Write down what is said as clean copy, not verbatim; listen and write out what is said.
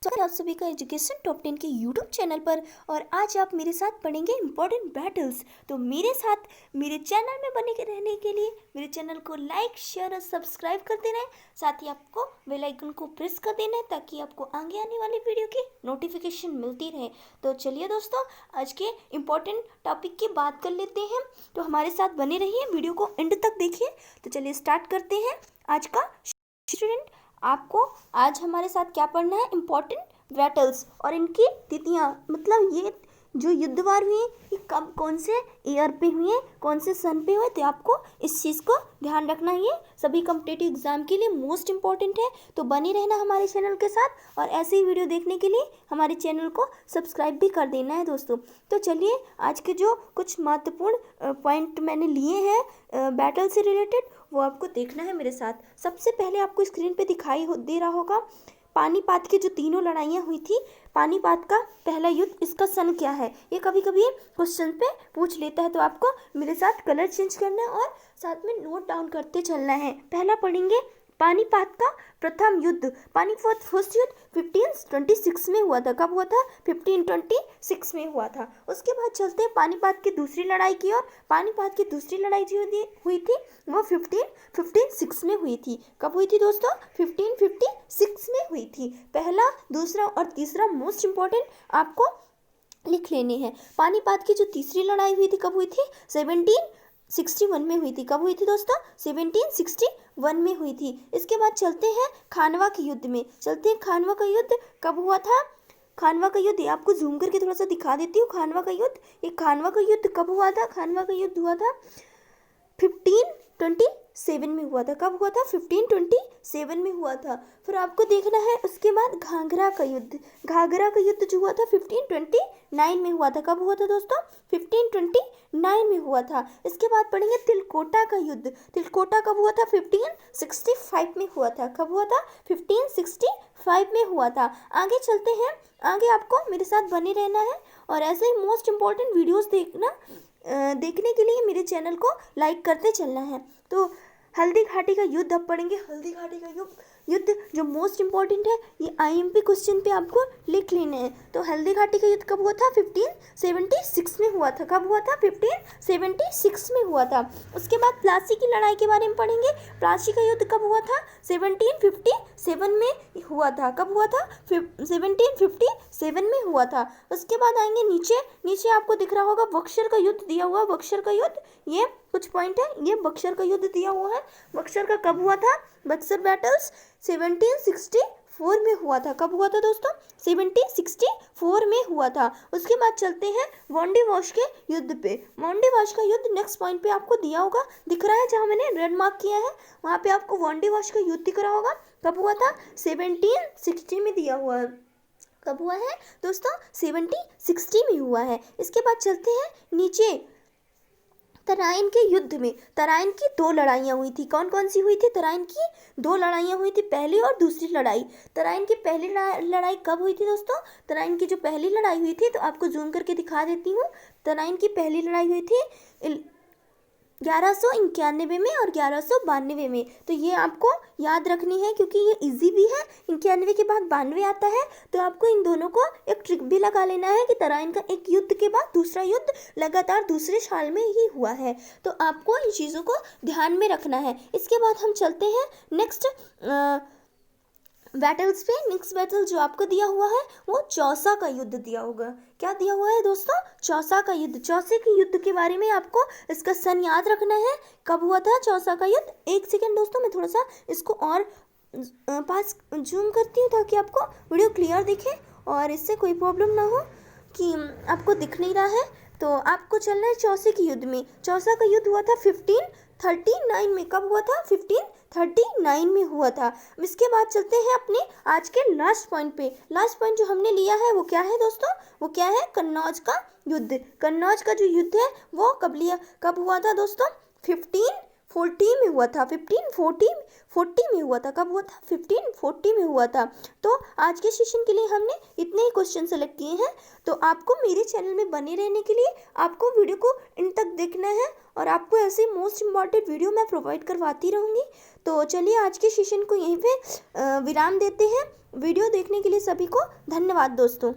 स्वागत है आप सभी का एजुकेशन टॉप 10 के यूट्यूब चैनल पर। और आज आप मेरे साथ पढ़ेंगे इंपॉर्टेंट बैटल्स। तो मेरे साथ मेरे चैनल में बने के रहने के लिए मेरे चैनल को लाइक शेयर और सब्सक्राइब कर देना है। साथ ही आपको बेल आइकन को प्रेस कर देना है ताकि आपको आगे आने वाली वीडियो की नोटिफिकेशन मिलती रहे। तो चलिए दोस्तों, आज के इम्पोर्टेंट टॉपिक की बात कर लेते हैं। तो हमारे साथ बने रहिए, वीडियो को एंड तक देखिए। तो चलिए स्टार्ट करते हैं आज का। स्टूडेंट, आपको आज हमारे साथ क्या पढ़ना है? इम्पोर्टेंट बैटल्स और इनकी तिथियां, मतलब ये जो युद्ध वार हुए ये कब, कौन से ईयर पे हुए, कौन से सन पे हुए। तो आपको इस चीज़ को ध्यान रखना है, ये सभी कॉम्पिटिटिव एग्जाम के लिए मोस्ट इम्पॉर्टेंट है। तो बने रहना हमारे चैनल के साथ और ऐसे ही वीडियो देखने के लिए हमारे चैनल को सब्सक्राइब भी कर देना है दोस्तों। तो चलिए, आज के जो कुछ महत्वपूर्ण पॉइंट मैंने लिए हैं बैटल से रिलेटेड, वो आपको देखना है मेरे साथ। सबसे पहले आपको स्क्रीन पे दिखाई दे रहा होगा पानीपत की जो तीनों लड़ाइयाँ हुई थी। पानीपत का पहला युद्ध, इसका सन क्या है? ये कभी कभी क्वेश्चन पे पूछ लेता है, तो आपको मेरे साथ कलर चेंज करना है और साथ में नोट डाउन करते चलना है। पहला पढ़ेंगे पानीपत का प्रथम युद्ध। पानीपत फर्स्ट युद्ध 1526 में हुआ था। कब हुआ था? 1526 में हुआ था। उसके बाद चलते हैं पानीपत की दूसरी लड़ाई की ओर। पानीपत की दूसरी लड़ाई जो हुई थी वो 1556 में हुई थी। कब हुई थी दोस्तों? 1556 में हुई थी। पहला, दूसरा और तीसरा मोस्ट इम्पॉर्टेंट आपको लिख लेने हैं। पानीपत की जो तीसरी लड़ाई हुई थी कब हुई थी? 1761 में हुई थी। कब हुई थी दोस्तों? 1761 में हुई थी। इसके बाद चलते हैं खानवा के युद्ध में। चलते हैं खानवा का युद्ध कब हुआ था? खानवा का युद्ध आपको जूम करके थोड़ा सा दिखा देती हूँ। खानवा का युद्ध, ये खानवा का युद्ध कब हुआ था? खानवा का युद्ध हुआ था 1527 में हुआ था। कब हुआ था? 1527 में हुआ था। फिर आपको देखना है उसके बाद घाघरा का युद्ध। घाघरा का युद्ध जो हुआ था 1529 में हुआ था। कब हुआ था दोस्तों? 1529 में हुआ था। इसके बाद पढ़ेंगे तिलकोटा का युद्ध। तिलकोटा कब हुआ था? 1565 में हुआ था। कब हुआ था? 1565 में हुआ था। आगे चलते हैं, आगे आपको मेरे साथ बने रहना है और ऐसे ही मोस्ट इम्पॉर्टेंट वीडियोस देखने के लिए मेरे चैनल को लाइक करते चलना है। तो हल्दी घाटी का युद्ध अब पढ़ेंगे। हल्दी घाटी का युद्ध जो मोस्ट इम्पॉर्टेंट है, ये आईएमपी क्वेश्चन पे आपको लिख लेने हैं। तो हल्दी घाटी का युद्ध कब हुआ था? 1576 में हुआ था। कब हुआ था? 1576 में हुआ था। उसके बाद प्लासी की लड़ाई के बारे में पढ़ेंगे। प्लासी का युद्ध कब हुआ था? 1757 में हुआ था। कब हुआ था? 1757 में हुआ था। उसके बाद आएंगे नीचे आपको दिख रहा होगा बक्सर का युद्ध दिया हुआ। बक्सर का युद्ध, ये कुछ पॉइंट है, ये बक्सर का युद्ध दिया हुआ है। बक्सर का कब हुआ था? बक्सर बैटल्स 1764 में हुआ था। कब हुआ था दोस्तों? 1764 में हुआ था। उसके बाद चलते हैं वांडी वॉश के युद्ध पे। वांडी वॉश का युद्ध नेक्स्ट पॉइंट पे आपको दिया होगा, दिख रहा है जहाँ मैंने रेड मार्क किया है, वहाँ पे आपको वांडी वॉश का युद्ध दिख रहा होगा। कब हुआ था? 1760 में दिया हुआ है। कब हुआ है दोस्तों? 1760 में हुआ है। इसके बाद चलते हैं नीचे तराइन के युद्ध में। तराइन की दो लड़ाइयाँ हुई थी। कौन कौन सी हुई थी? तराइन की दो लड़ाइयाँ हुई थी, पहली और दूसरी लड़ाई। तराइन की पहली लड़ाई कब हुई थी दोस्तों? तराइन की जो पहली लड़ाई हुई थी, तो आपको जूम करके दिखा देती हूँ। तराइन की पहली लड़ाई हुई थी 1191 में और 1192 में। तो ये आपको याद रखनी है क्योंकि ये इजी भी है। 91 के बाद 92 आता है, तो आपको इन दोनों को एक ट्रिक भी लगा लेना है कि तराइन का एक युद्ध के बाद दूसरा युद्ध लगातार दूसरे साल में ही हुआ है। तो आपको इन चीज़ों को ध्यान में रखना है। इसके बाद हम चलते हैं नेक्स्ट बैटल्स पे। नेक्स्ट बैटल जो आपको दिया हुआ है वो चौसा का युद्ध दिया होगा। क्या दिया हुआ है दोस्तों? चौसा का युद्ध। चौसे के युद्ध के बारे में आपको इसका सन याद रखना है। कब हुआ था चौसा का युद्ध? एक सेकेंड दोस्तों, मैं थोड़ा सा इसको और पास जूम करती हूँ ताकि आपको वीडियो क्लियर दिखे और इससे कोई प्रॉब्लम ना हो कि आपको दिख नहीं रहा है। तो आपको चलना है चौसे के युद्ध में। चौसा का युद्ध हुआ था 1539 में। कब हुआ था? 1539 में हुआ था। इसके बाद चलते हैं अपने आज के लास्ट पॉइंट पे। लास्ट पॉइंट जो हमने लिया है वो क्या है दोस्तों? वो क्या है? कन्नौज का युद्ध। कन्नौज का जो युद्ध है वो कब हुआ था दोस्तों? 1540 में हुआ था। 1540 में हुआ था। कब हुआ था? 1540 में हुआ था। तो आज के सेशन के लिए हमने इतने ही क्वेश्चन सेलेक्ट किए हैं। तो आपको मेरे चैनल में बने रहने के लिए आपको वीडियो को इन तक देखना है और आपको ऐसे मोस्ट इम्पॉर्टेंट वीडियो मैं प्रोवाइड करवाती रहूँगी। तो चलिए आज के सेशन को यहीं पे विराम देते हैं वीडियो देखने के लिए सभी को धन्यवाद दोस्तों।